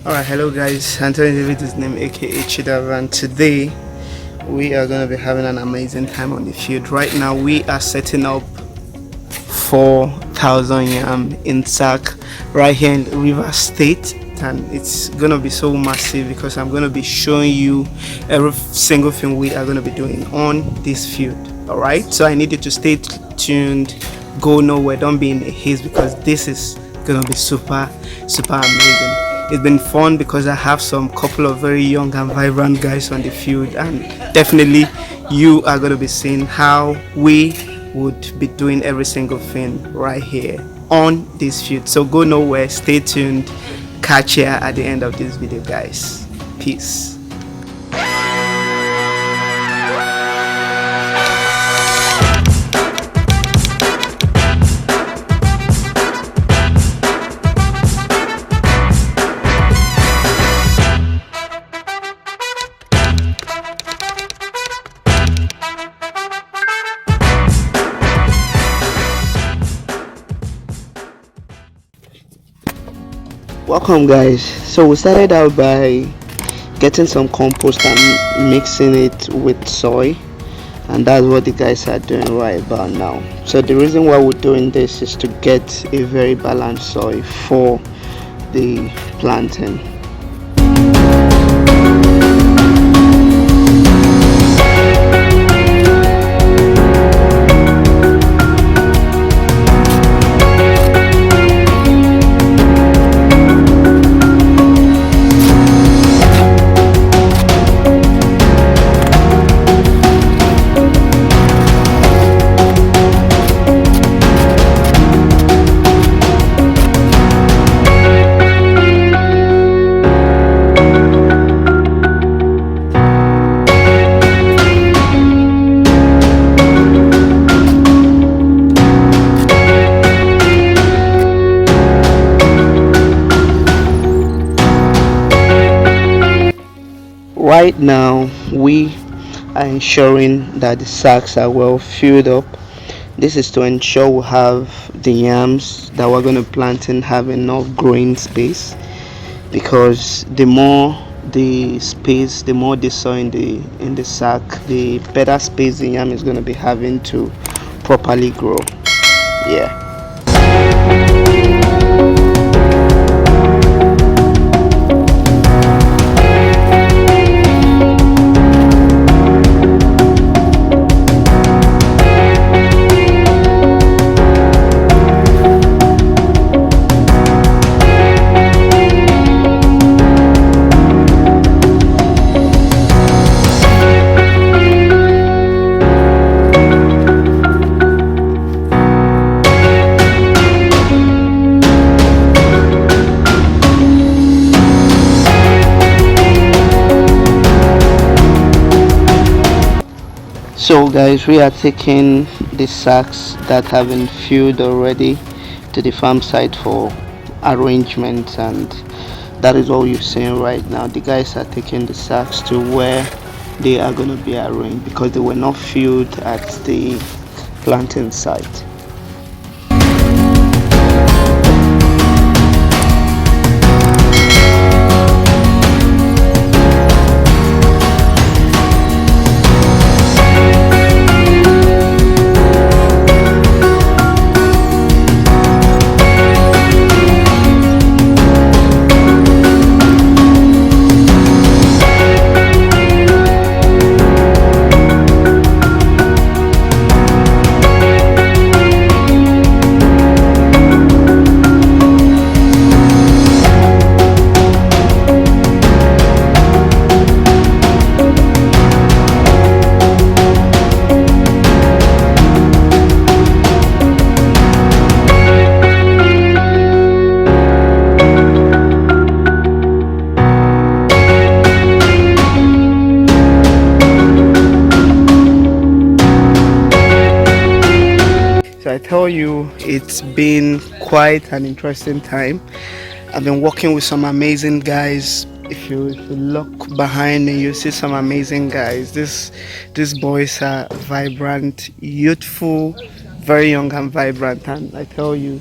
Alright, hello guys, Anthony David is name aka Chidav, and today we are going to be having an amazing time on the field. Right now we are setting up 4,000 yam in sack right here in River State, and it's going to be so massive because I'm going to be showing you every single thing we are going to be doing on this field. Alright, so I need you to stay tuned, go nowhere, don't be in a haze because this is going to be super amazing. It's been fun because I have some couple of very young and vibrant guys on the field, and definitely you are going to be seeing how we would be doing every single thing right here on this field. So go nowhere, stay tuned, catch you at the end of this video guys. Peace. Welcome guys. So we started out by getting some compost and mixing it with soil, and that's what the guys are doing right about now. So the reason why we're doing this is to get a very balanced soil for the planting. Right now we are ensuring that the sacks are well filled up. This is to ensure we have the yams that we're going to plant in have enough growing space, because the more the space, the more the soil in the sack, the better space the yam is going to be having to properly grow. Yeah. So guys, we are taking the sacks that have been filled already to the farm site for arrangement, and that is all you're seeing right now. The guys are taking the sacks to where they are going to be arranged because they were not filled at the planting site. So I tell you, it's been quite an interesting time. I've been working with some amazing guys. If you look behind me, you see some amazing guys. These boys are vibrant, youthful, very young and vibrant, and I tell you,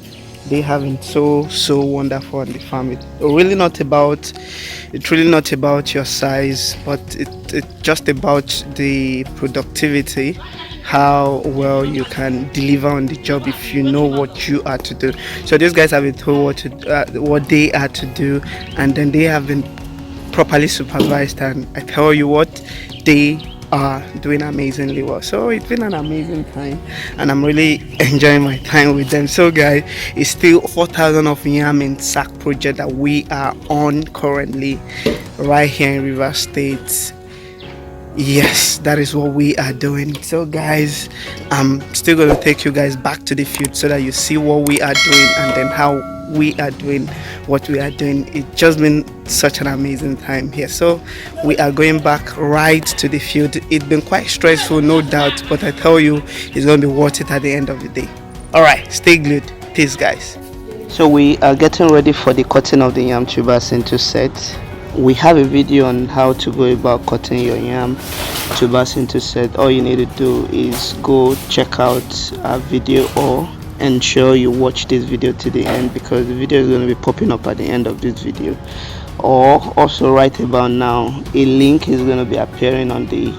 they having so wonderful on the farm. It's really not about your size, but it's just about the productivity, how well you can deliver on the job if you know what you are to do. So these guys have been told what they are to do, and then they have been properly supervised, and I tell you what, they are doing amazingly well. So it's been an amazing time, and I'm really enjoying my time with them. So guys, it's still 4,000 of YAM in sack project that we are on currently right here in River State. Yes, that is what we are doing. So guys, I'm still going to take you guys back to the field so that you see what we are doing, and then how we are doing what we are doing. It's just been such an amazing time here. So we are going back right to the field. It's been quite stressful, no doubt, but I tell you, it's going to be worth it at the end of the day. All right, stay glued. Peace, guys. So we are getting ready for the cutting of the yam tubers into sets. We have a video on how to go about cutting your yam tubers into set. All you need to do is go check out our video, or ensure you watch this video to the end, because the video is going to be popping up at the end of this video. Or also right about now, a link is going to be appearing on the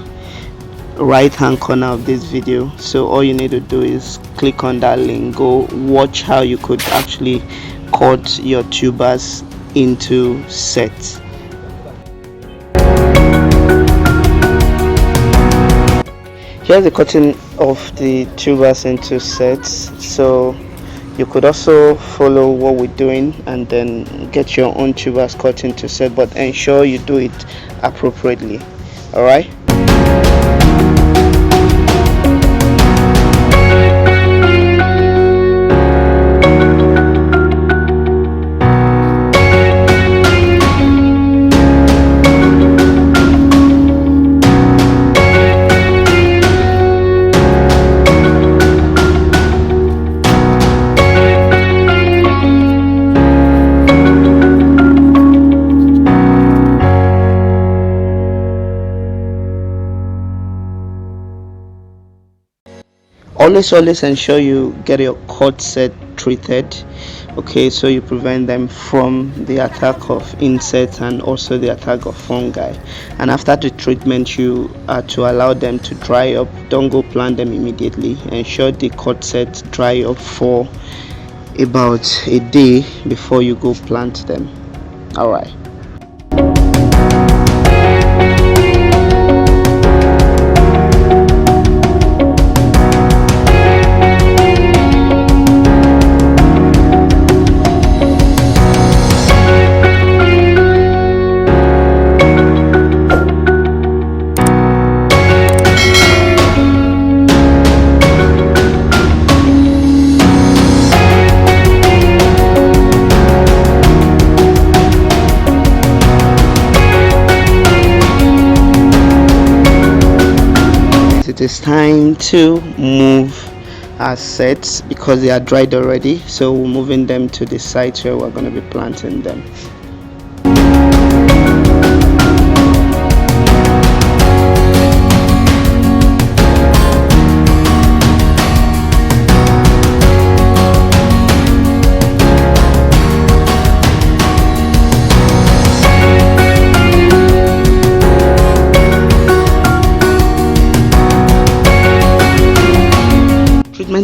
right hand corner of this video. So all you need to do is click on that link, go watch how you could actually cut your tubers into sets. Here's the cutting of the tubers into sets. So you could also follow what we're doing and then get your own tubers cut into set, but ensure you do it appropriately. All right. Always ensure you get your cut set treated, okay, so you prevent them from the attack of insects and also the attack of fungi. And after the treatment, you are to allow them to dry up. Don't go plant them immediately. Ensure the cut sets dry up for about a day before you go plant them. All right. It is time to move our sets because they are dried already, so we're moving them to the site where we're going to be planting them.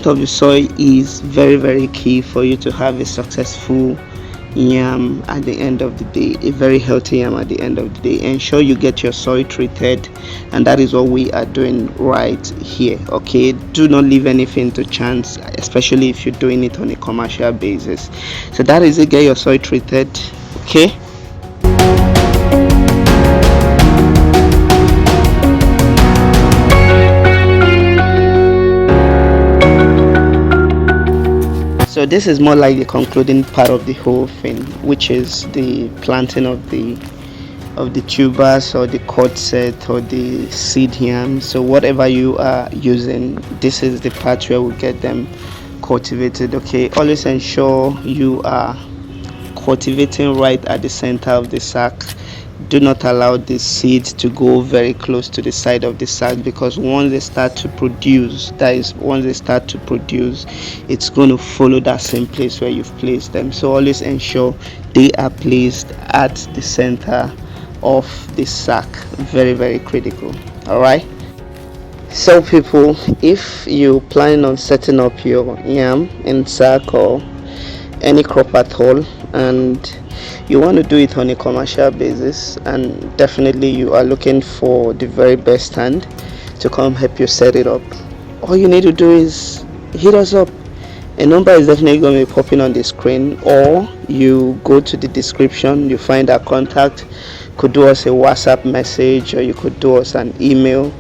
Of the soil is very key for you to have a successful yam at the end of the day, a very healthy yam at the end of the day. Ensure you get your soil treated, and that is what we are doing right here. Okay, do not leave anything to chance, especially if you're doing it on a commercial basis. So that is it. Get your soil treated. Okay. So this is more like the concluding part of the whole thing, which is the planting of the tubers or the cut set or the seed yam. So whatever you are using, this is the part where we get them cultivated. Okay, always ensure you are cultivating right at the center of the sack. Do not allow the seeds to go very close to the side of the sack, because once they start to produce, it's going to follow that same place where you've placed them. So always ensure they are placed at the center of the sack. Very, very critical. All right. So people, if you plan on setting up your yam in sack or any crop at all, and you want to do it on a commercial basis, and definitely you are looking for the very best hand to come help you set it up, all you need to do is hit us up. A number is definitely going to be popping on the screen, or you go to the description, you find our contact. Could do us a WhatsApp message, or you could do us an email.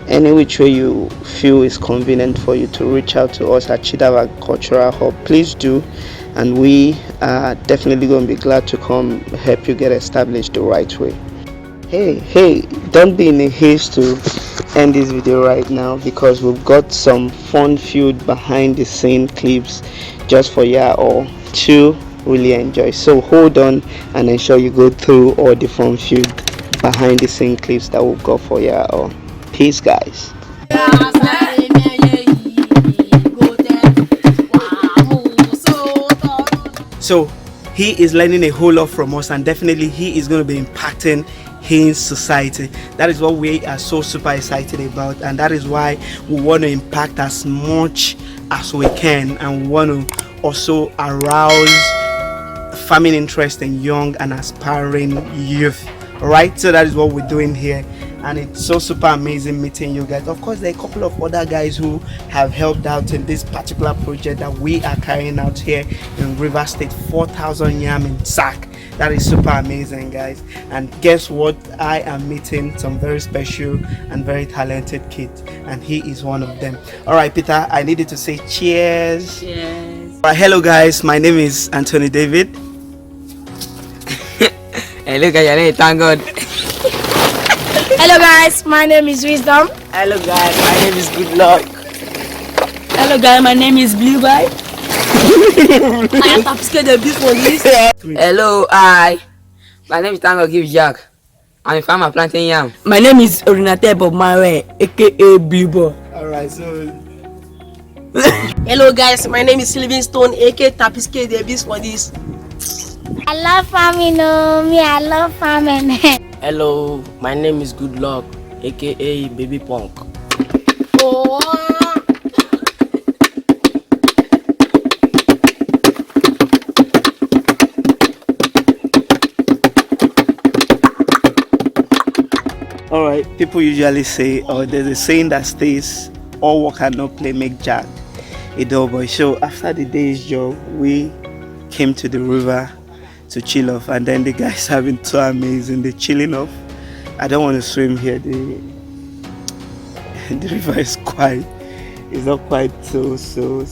Any which way you feel is convenient for you to reach out to us at Chidava Cultural Hub, please do, and we are definitely going to be glad to come help you get established the right way. Hey, don't be in a haste to end this video right now, because we've got some fun-filled behind the scene clips just for you all to really enjoy. So hold on and ensure you go through all the fun-filled behind the scene clips that we've got for you all. Peace, guys. So he is learning a whole lot from us, and definitely he is going to be impacting his society. That is what we are so super excited about, and that is why we want to impact as much as we can, and we want to also arouse farming interest in young and aspiring youth. All right, so that is what we're doing here, and it's so super amazing meeting you guys. Of course, there are a couple of other guys who have helped out in this particular project that we are carrying out here in River State. 4,000 yam in sack. That is super amazing, guys. And guess what? I am meeting some very special and very talented kids, and he is one of them. All right, Peter, I needed to say cheers. Cheers. All right, hello guys, my name is Anthony David. Hello guys, thank God. Hello guys, my name is Wisdom. Hello guys, my name is Good Luck. Hello guys, my name is Blue Boy. I am scared of this one. Hello, my name is Tango Give Jack. I'm a farmer planting yam. My name is Orinate Bob Marwe, aka Blue Boy. Alright, so hello guys, my name is Livingstone, aka Tapiske the Beast for this. I love farming, I love farming. Hello, my name is Good Luck, aka Baby Punk. Oh. alright, people usually say, or there's a saying that states, all work and no play make Jack a dull boy. So after the day's job, we came to the river to chill off, and then the guys have been so amazing. They're chilling off. I don't want to swim here. The river is quite, it's not quite so cool.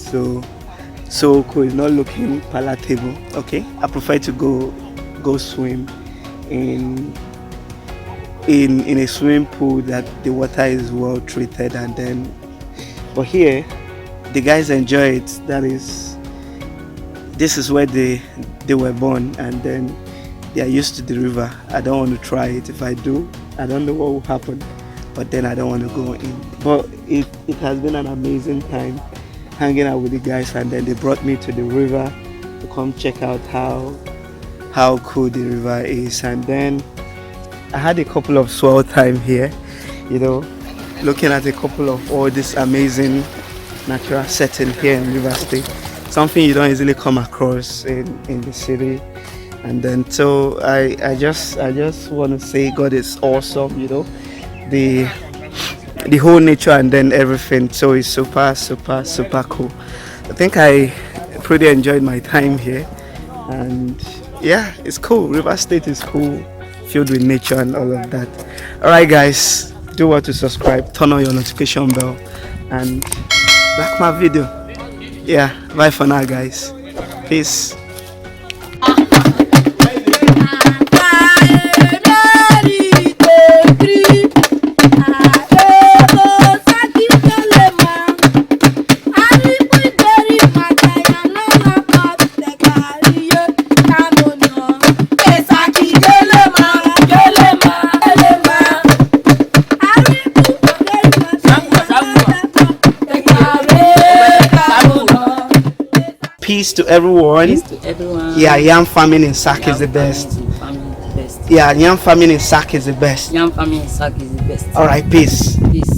It's not looking palatable. Okay, I prefer to go swim in a swimming pool that the water is well treated, and then, but here the guys enjoy it. This is where they were born, and then they are used to the river. I don't want to try it. If I do, I don't know what will happen, but then I don't want to go in. But it has been an amazing time hanging out with the guys, and then they brought me to the river to come check out how cool the river is. And then I had a couple of swell time here, looking at a couple of all this amazing natural setting here in River State, something you don't easily come across in the city. And then so I just want to say God is awesome, the whole nature and then everything. So it's super cool. I think I pretty enjoyed my time here, and yeah, it's cool. River State is cool, filled with nature and all of that. Alright guys, do what to subscribe, turn on your notification bell, and like my video. Yeah, bye for now guys. Peace. peace to everyone. Peace to everyone. Yeah, yam farming in sack is the best. Farming is the best. Yeah, yam farming in sack is the best. Yam farming in sack is the best. All right, peace. Peace.